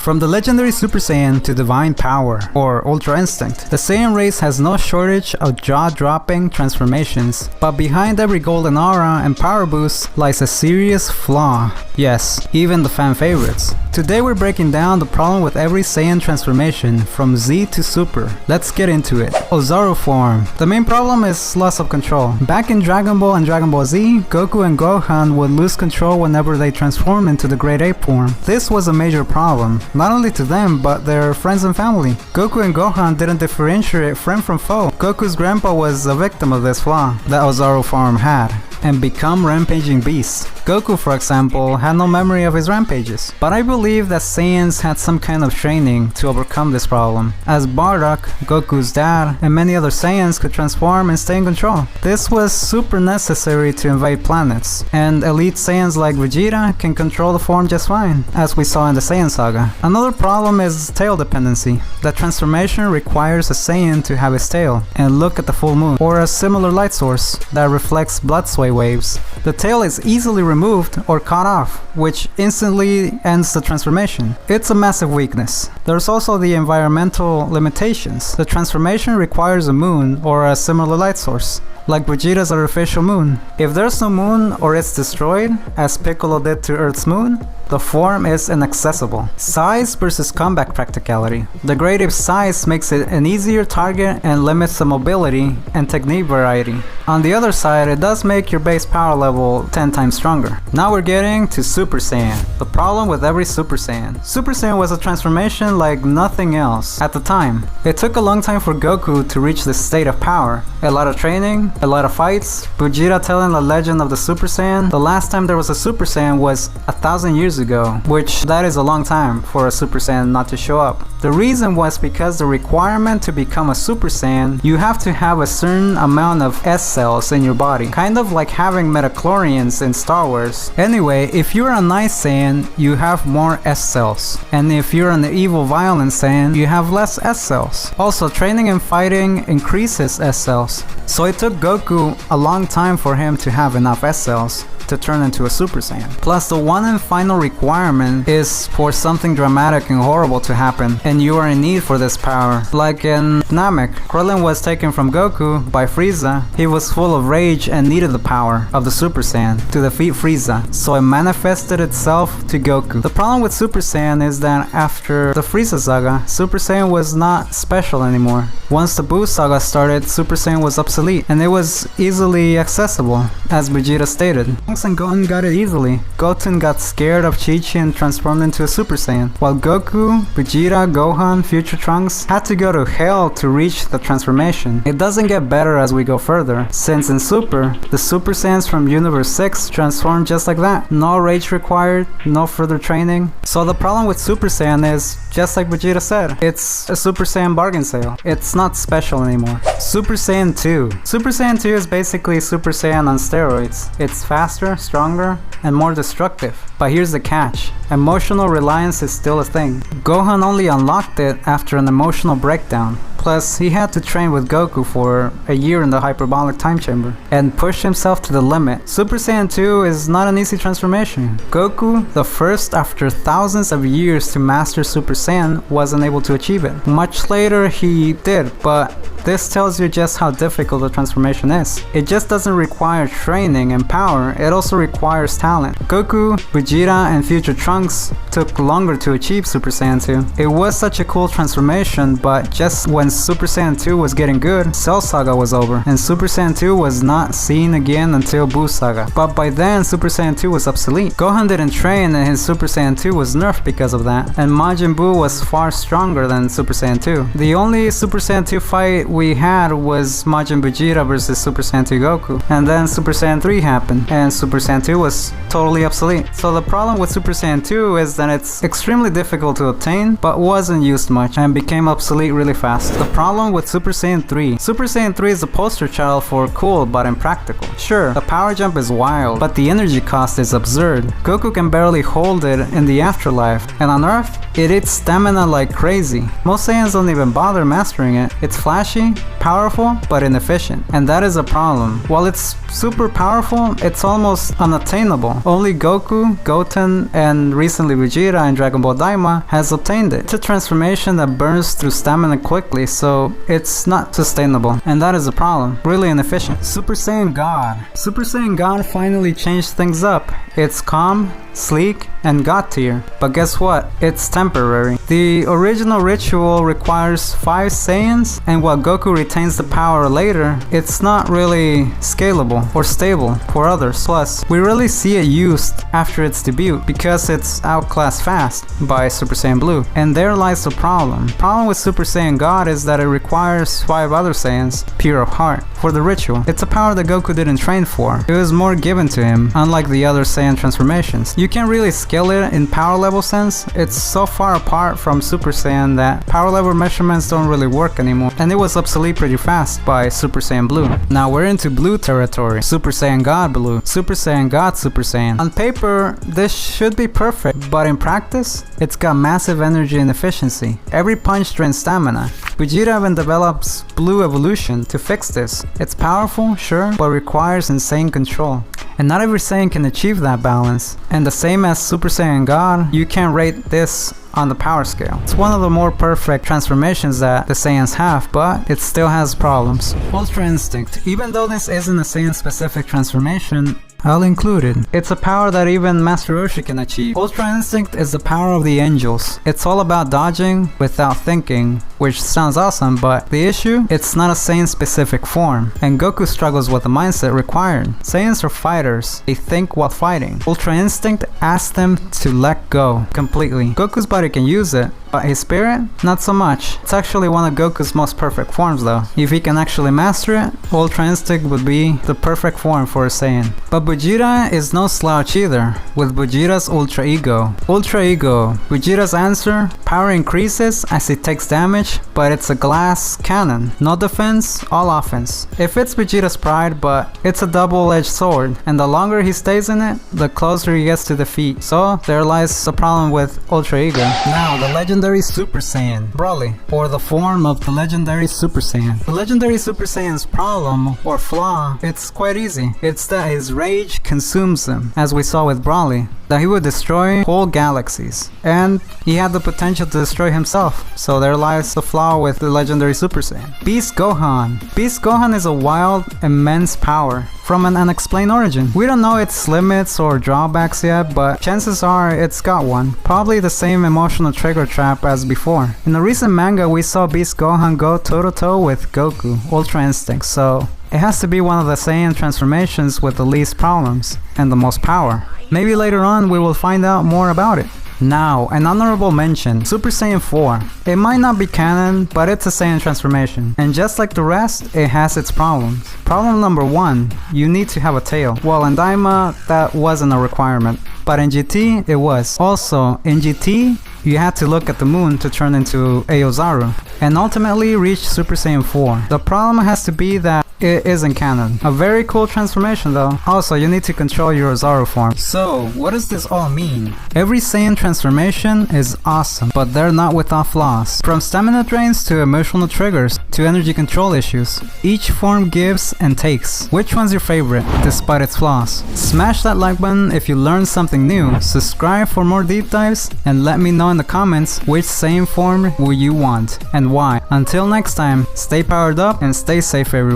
From the legendary Super Saiyan to Divine Power, or Ultra Instinct, the Saiyan race has no shortage of jaw-dropping transformations, but behind every golden aura and power boost lies a serious flaw. Yes, even the fan favorites. Today we're breaking down the problem with every Saiyan transformation from Z to Super. Let's get into it. Ozaro form. The main problem is loss of control. Back in Dragon Ball and Dragon Ball Z, Goku and Gohan would lose control whenever they transformed into the Great Ape form. This was a major problem, not only to them but their friends and family. Goku and Gohan didn't differentiate friend from foe. Goku's grandpa was a victim of this flaw that Ozaro form had, and become rampaging beasts. Goku, for example, had no memory of his rampages. But I believe that Saiyans had some kind of training to overcome this problem, as Bardock, Goku's dad, and many other Saiyans could transform and stay in control. This was super necessary to invade planets, and elite Saiyans like Vegeta can control the form just fine, as we saw in the Saiyan saga. Another problem is tail dependency. The transformation requires a Saiyan to have his tail and look at the full moon, or a similar light source that reflects blood sway waves. The tail is easily removed or cut off, which instantly ends the transformation. It's a massive weakness. There's also the environmental limitations. The transformation requires a moon or a similar light source, like Vegeta's artificial moon. If there's no moon or it's destroyed, as Piccolo did to Earth's moon, the form is inaccessible. Size versus combat practicality. The Great Ape's size makes it an easier target and limits the mobility and technique variety. On the other side, it does make your base power level 10 times stronger. Now we're getting to Super Saiyan. The problem with every Super Saiyan. Super Saiyan was a transformation like nothing else at the time. It took a long time for Goku to reach this state of power. A lot of training, a lot of fights, Vegeta telling the legend of the Super Saiyan. The last time there was a Super Saiyan was 1,000 years ago, which that is a long time for a Super Saiyan not to show up. The reason was because the requirement to become a Super Saiyan, you have to have a certain amount of S cells in your body, kind of like having metachlorians in Star Wars. Anyway, if you're a nice Saiyan, you have more S cells, and if you're an evil violent Saiyan, you have less S cells. Also, training and fighting increases S cells, so it took Goku a long time for him to have enough S cells to turn into a Super Saiyan. Plus, the one and final requirement is for something dramatic and horrible to happen, and you are in need for this power. Like in Namek, Krillin was taken from Goku by Frieza. He was full of rage and needed the power of the Super Saiyan to defeat Frieza, so it manifested itself to Goku. The problem with Super Saiyan is that after the Frieza saga, Super Saiyan was not special anymore. Once the Buu saga started, Super Saiyan was obsolete, and it was easily accessible, as Vegeta stated. And Goten got it easily. Goten got scared of Chi-Chi and transformed into a Super Saiyan, while Goku, Vegeta, Gohan, Future Trunks had to go to hell to reach the transformation. It doesn't get better as we go further, since in Super, the Super Saiyans from Universe 6 transformed just like that. No rage required, no further training. So the problem with Super Saiyan is, just like Vegeta said, it's a Super Saiyan bargain sale. It's not special anymore. Super Saiyan 2. Super Saiyan 2 is basically Super Saiyan on steroids. It's faster, stronger, and more destructive. But here's the catch. Emotional reliance is still a thing. Gohan only unlocked it after an emotional breakdown. Plus, he had to train with Goku for a year in the hyperbolic time chamber and push himself to the limit. Super Saiyan 2 is not an easy transformation. Goku, the first after thousands of years to master Super Saiyan, wasn't able to achieve it. Much later he did, but this tells you just how difficult the transformation is. It just doesn't require training and power, it also requires talent. Goku, Vegeta, and Future Trunks took longer to achieve Super Saiyan 2. It was such a cool transformation, but just when Super Saiyan 2 was getting good, Cell Saga was over, and Super Saiyan 2 was not seen again until Buu Saga. But by then, Super Saiyan 2 was obsolete. Gohan didn't train and his Super Saiyan 2 was nerfed because of that, and Majin Buu was far stronger than Super Saiyan 2. The only Super Saiyan 2 fight we had was Majin Vegeta versus Super Saiyan 2 Goku, and then Super Saiyan 3 happened, and Super Saiyan 2 was totally obsolete. So the problem with Super Saiyan 2 is that it's extremely difficult to obtain, but wasn't used much, and became obsolete really fast. The problem with Super Saiyan 3. Super Saiyan 3 is the poster child for cool but impractical. Sure, the power jump is wild, but the energy cost is absurd. Goku can barely hold it in the afterlife, and on Earth, it eats stamina like crazy. Most Saiyans don't even bother mastering it. It's flashy energy, powerful, but inefficient. And that is a problem. While it's super powerful, it's almost unattainable. Only Goku, Goten, and recently Vegeta in Dragon Ball Daima has obtained it. It's a transformation that burns through stamina quickly, so it's not sustainable. And that is a problem. Really inefficient. Super Saiyan God. Super Saiyan God finally changed things up. It's calm, sleek, and God tier. But guess what? It's temporary. The original ritual requires 5 Saiyans, and while Goku retains the power later, it's not really scalable or stable for others. Plus, we really see it used after its debut because it's outclassed fast by Super Saiyan Blue. And there lies the problem. The problem with Super Saiyan God is that it requires 5 other Saiyans, pure of heart, for the ritual. It's a power that Goku didn't train for. It was more given to him, unlike the other Saiyan transformations. You can't really scale it in power level sense. It's so far apart from Super Saiyan that power level measurements don't really work anymore, and it was obsolete pretty fast by Super Saiyan Blue. Now we're into blue territory. Super Saiyan God Blue, Super Saiyan God Super Saiyan. On paper, this should be perfect, but in practice, it's got massive energy and efficiency. Every punch drains stamina. Vegeta even develops Blue Evolution to fix this. It's powerful, sure, but requires insane control. And not every Saiyan can achieve that balance. And the same as Super Saiyan God, you can't rate this on the power scale. It's one of the more perfect transformations that the Saiyans have, but it still has problems. Ultra Instinct. Even though this isn't a Saiyan specific transformation, I'll include it. It's a power that even Master Roshi can achieve. Ultra Instinct is the power of the angels. It's all about dodging without thinking, which sounds awesome, but the issue? It's not a Saiyan specific form, and Goku struggles with the mindset required. Saiyans are fighters. They think while fighting. Ultra Instinct asks them to let go completely. Goku's body can use it, but his spirit? Not so much. It's actually one of Goku's most perfect forms though. If he can actually master it, Ultra Instinct would be the perfect form for a Saiyan. But Vegeta is no slouch either, with Vegeta's Ultra Ego. Ultra Ego. Vegeta's answer? Power increases as he takes damage, but it's a glass cannon. No defense, all offense. It fits Vegeta's pride, but it's a double-edged sword, and the longer he stays in it, the closer he gets to defeat. So there lies the problem with Ultra Ego. Now, the legendary Super Saiyan, Broly, or the form of the legendary Super Saiyan. The legendary Super Saiyan's problem, or flaw, it's quite easy. It's that his rage consumes him, as we saw with Broly, that he would destroy whole galaxies, and he had the potential to destroy himself. So there lies the flaw with the legendary Super Saiyan. Beast Gohan. Beast Gohan is a wild, immense power from an unexplained origin. We don't know its limits or drawbacks yet, but chances are it's got one. Probably the same emotional trigger trap as before. In the recent manga, we saw Beast Gohan go toe-to-toe with Goku, Ultra Instinct, so it has to be one of the Saiyan transformations with the least problems and the most power. Maybe later on we will find out more about it. Now, an honorable mention, Super Saiyan 4. It might not be canon, but it's a Saiyan transformation. And just like the rest, it has its problems. Problem number 1, you need to have a tail. Well, in Daima, that wasn't a requirement. But in GT, it was. Also, in GT, you had to look at the moon to turn into a Ozaro, and ultimately reach Super Saiyan 4. The problem has to be that it isn't canon. A very cool transformation though. Also, you need to control your Ozaro form. So, what does this all mean? Every Saiyan transformation is awesome, but they're not without flaws. From stamina drains to emotional triggers to energy control issues, each form gives and takes. Which one's your favorite, despite its flaws? Smash that like button if you learned something new, subscribe for more deep dives, and let me know in the comments which Saiyan form will you want and why. Until next time, stay powered up and stay safe everyone.